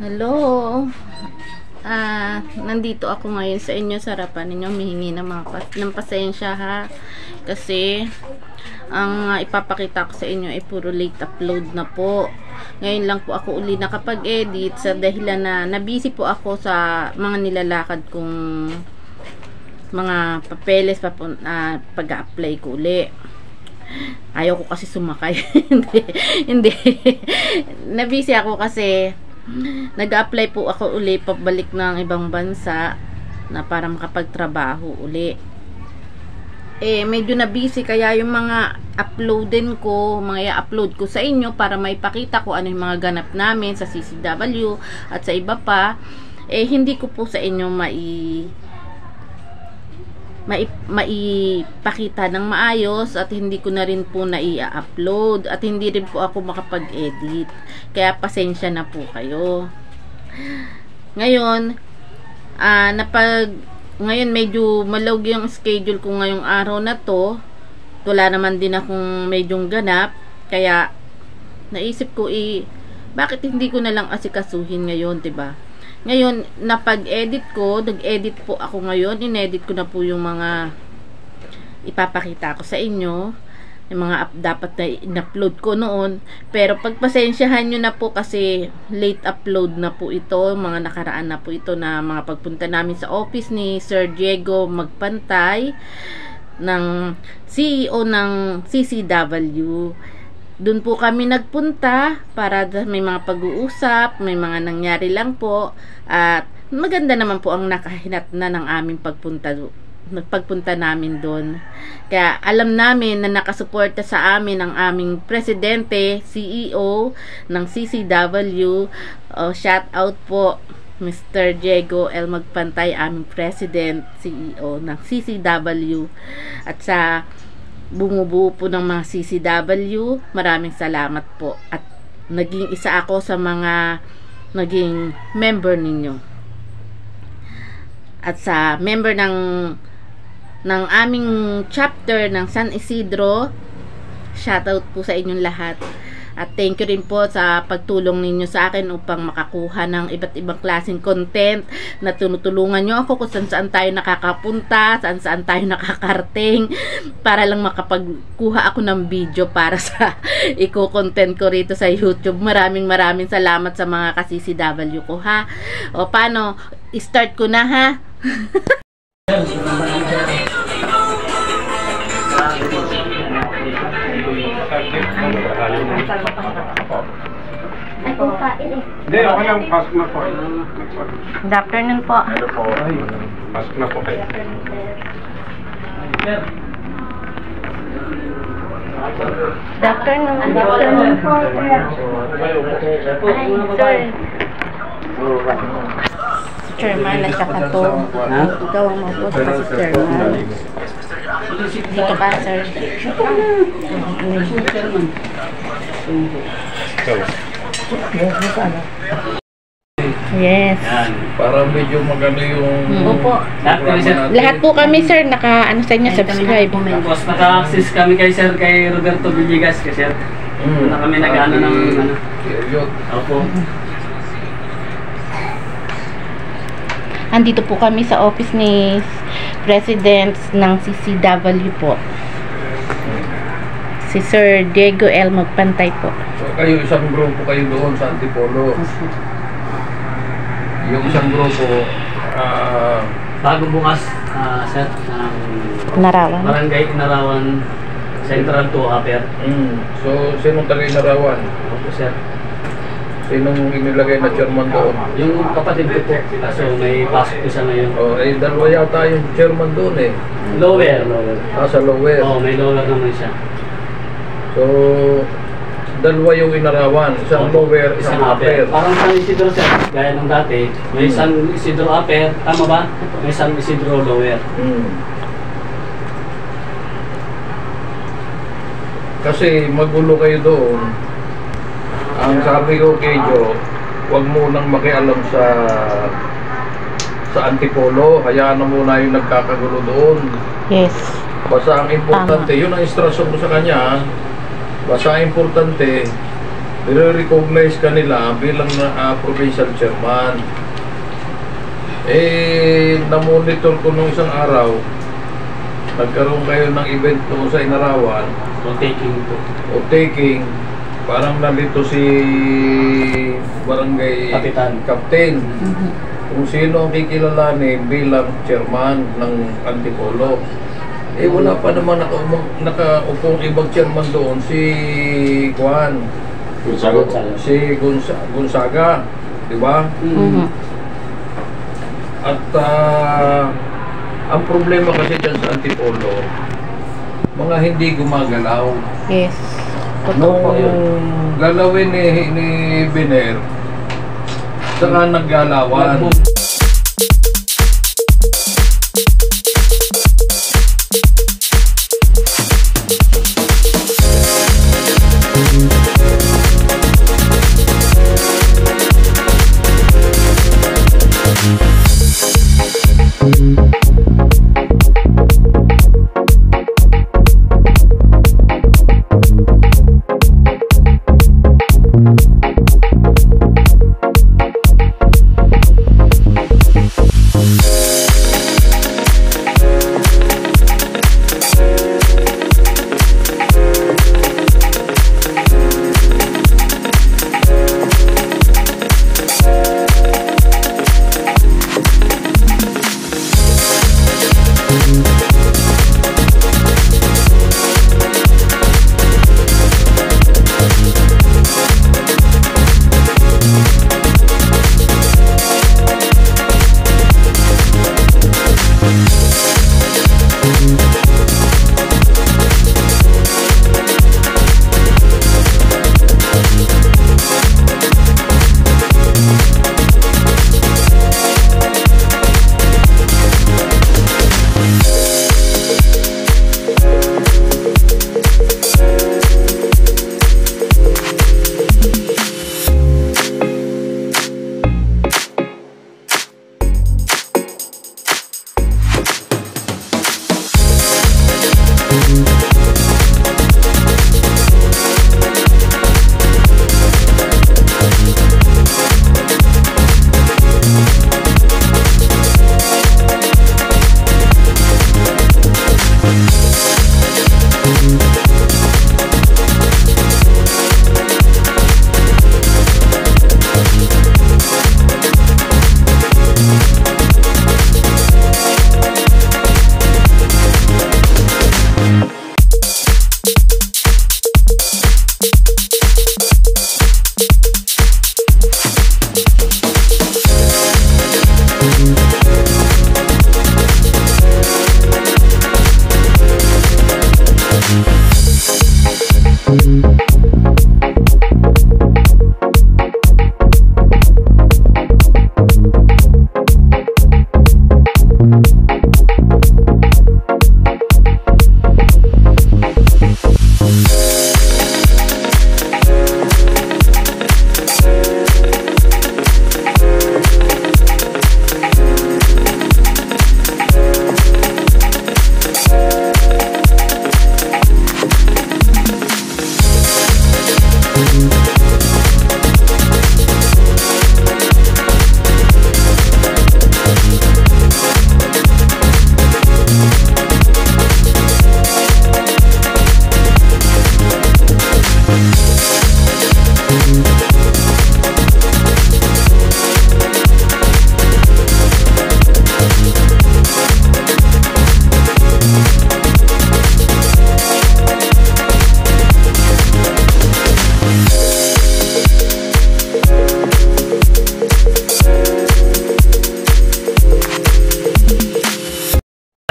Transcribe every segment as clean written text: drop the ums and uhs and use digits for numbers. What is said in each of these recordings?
Hello. Nandito ako ngayon sa inyo sa harapan ninyo, humihingi ng pasensya ha. Kasi ang ipapakita ko sa inyo ay puro late upload na po. Ngayon lang po ako uli nakapag-edit sa dahilan na nabisi po ako sa mga nilalakad kong mga papeles pag-a-apply ko uli. Ayaw ko kasi sumakay. hindi. Nabisi ako kasi nag-apply po ako uli pabalik ng ibang bansa na para makapagtrabaho uli. Medyo na busy kaya yung mga mga i-upload ko sa inyo para maipakita ko ano yung mga ganap namin sa CCW at sa iba pa, hindi ko po sa inyo maipakita ng maayos at hindi ko na rin po na-i-upload at hindi rin po ako makapag-edit. Kaya pasensya na po kayo. Ngayon, ngayon medyo malawg yung schedule ko ngayong araw na to. Wala naman din akong medyong ganap. Kaya naisip ko bakit hindi ko na lang asikasuhin ngayon, 'di ba? Ngayon, nag-edit po ako ngayon. Inedit ko na po yung mga ipapakita ko sa inyo. Yung mga dapat na in-upload ko noon. Pero pagpasensyahan nyo na po kasi late upload na po ito. Mga nakaraan na po ito na mga pagpunta namin sa office ni Sir Diego Magpantay ng CEO ng CCW. Doon po kami nagpunta para may mga pag-uusap, may mga nangyari lang po at maganda naman po ang nakahinat na ng aming pagpunta namin doon. Kaya alam namin na nakasuporta sa amin ang aming presidente, CEO ng CCW. Shout out po Mr. Diego L. Magpantay, aming president, CEO ng CCW. At sa bumubuo po ng mga CCW, maraming salamat po at naging isa ako sa mga naging member ninyo at sa member ng aming chapter ng San Isidro. Shoutout po sa inyong lahat at thank you rin po sa pagtulong ninyo sa akin upang makakuha ng iba't ibang klaseng content na tinutulungan nyo ako kung saan tayo nakakapunta, saan tayo nakakarating para lang makapagkuha ako ng video para sa i-content ko rito sa YouTube. Maraming salamat sa mga ka-CCW ko ha. O paano? I-start ko na ha. Hindi, okay lang. Pasok na po. Good afternoon po. Hello po. Pasok na po kayo. Good afternoon. Good afternoon po, sir. Si Chairman at saka to. Ikaw ang maupo sa si Chairman. Dito ka, sir. Yes. Para medyo magano yung Opo. Lahat po kami, sir, sa inyo, subscribe. Tapos naka-access kami kay Roberto Villegas kasi na kami nag-ano ng Opo. Andito po kami sa office ni President ng CCW po. Si Sir Diego L. Magpantay po. So kayo isang grupo kayo doon sa Antipolo. Yung isang grupo Bago bukas sir ng Narawan. Barangay Narawan Central to Upper. So sinong taga-Narawan? Opo sir. Sinong inilagay na chairman doon? Yung kapatid ko po. Kaso may pasok ko siya ngayon. Dalawa yata yung chairman doon eh. Lower. Sa lower. May lower naman siya. So dalawa yung inarawan, isang lower, isang upper. Parang San Isidro sir, gaya ng dati, may San Isidro upper, tama ba? May San Isidro lower. Kasi magulo kayo doon. Ang sabi ko kay Jo, huwag mo nang makialam sa Antipolo, hayaan na muna yung nagkakagulo doon. Yes. Basta ang importante, yun ang instruction ko sa kanya. Basta ang importante, nire-recognize ka nila bilang provincial chairman. Na-monitor ko nung isang araw, nagkaroon kayo ng event doon sa Inarawan. O taking. Parang nalito si barangay Captain. Kung sino ang kikilalanin bilang chairman ng Antipolo. Wala pa naman nakaupong ibang chairman doon, si Juan si Gonzaga, di ba? At ang problema kasi dyan sa Antipolo, mga hindi gumagalaw. Yes. Nung galawin ni Biner, saka naggalawan.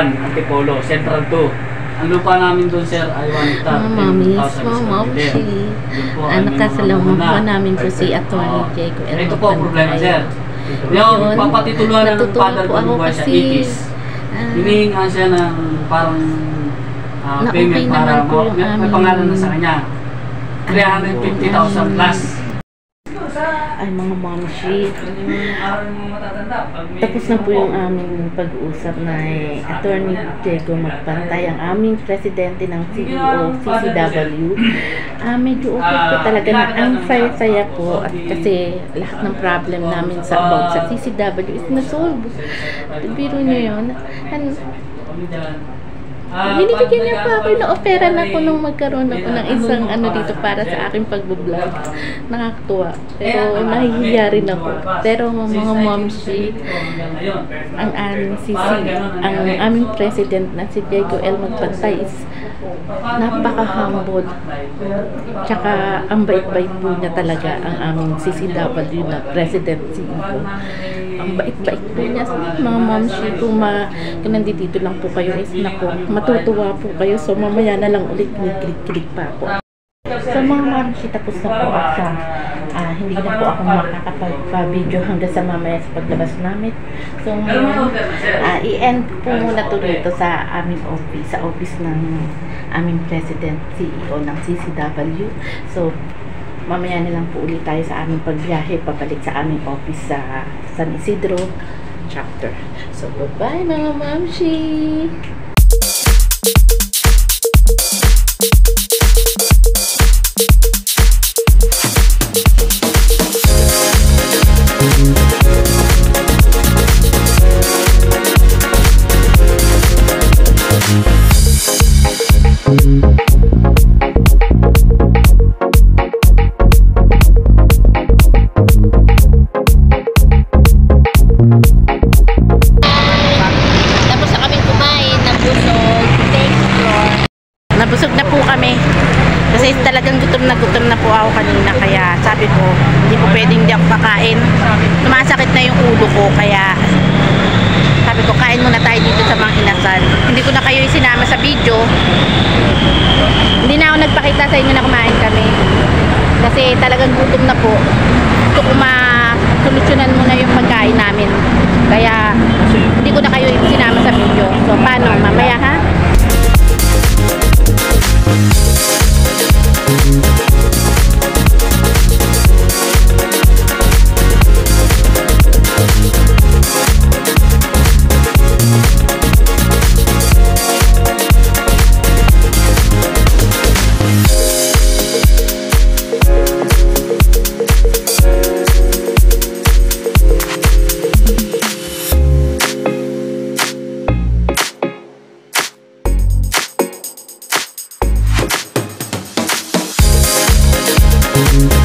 Antipolo, Central 2. Ang lupa namin doon, sir, ay 1 hectare. Nakasalamuha namin po si Atty. Diego L. Ito po ang problema, sir. Yung papatituluhan ng father ko buhay sa 80s. Hinihinga siya ng parang payment para may pangalan na sa kanya. 350,000 plus. Ay mga momshi, Yung araw mo matatanda. Pag may- tapos na po yung aming pag-uusap na Attorney Diego Magpantay, ang aming presidente ng CEO CCW. Medyo okay po talaga na ang saya po at kasi lahat ng problem namin sa about sa CCW is na-solve. Biro nyo yun. Binibigyan niya pa ako na opera na ako nung magkaroon ako ng isang ano dito para sa aking pagbablog. Nakakatuwa. Pero nahihiya rin ako. Pero mga momshi, ang aming ang aming president na si Diego L. Magpantay is napaka-humble. Tsaka ang bait-bait po niya talaga ang aming CCW na president CEO. Ang bait-bait po niya. Mga momshi, kung nandito lang po kayo is nako, matutuwa po kayo. So mamaya na lang ulit kilig-kilig pa ako. So mga momshi, tapos na po ako sa hindi na po ako makakapag-video hanggang sa mamaya sa paglabas namin. So ngayon, i-end po muna to dito sa aming office, sa office ng aming president, CEO ng CCW. So mamaya na lang po ulit tayo sa aming pagbiyahe pabalik sa aming office sa San Isidro chapter. So bye mga momshi! Nabusog na po kami kasi talagang gutom na po ako kanina, kaya sabi ko hindi po pwedeng di ako kakain, sumasakit na yung ulo ko, kaya sabi ko kain muna tayo dito sa Mang Inasal. Hindi ko na kayo isinama sa video, hindi na ako nagpakita sa inyo na kumain kami kasi talagang gutom na po. Gusto ko ma-solusyonan muna yung pagkain namin, kaya hindi ko na kayo isinama sa video. So paano, mamaya ha? We'll be right back.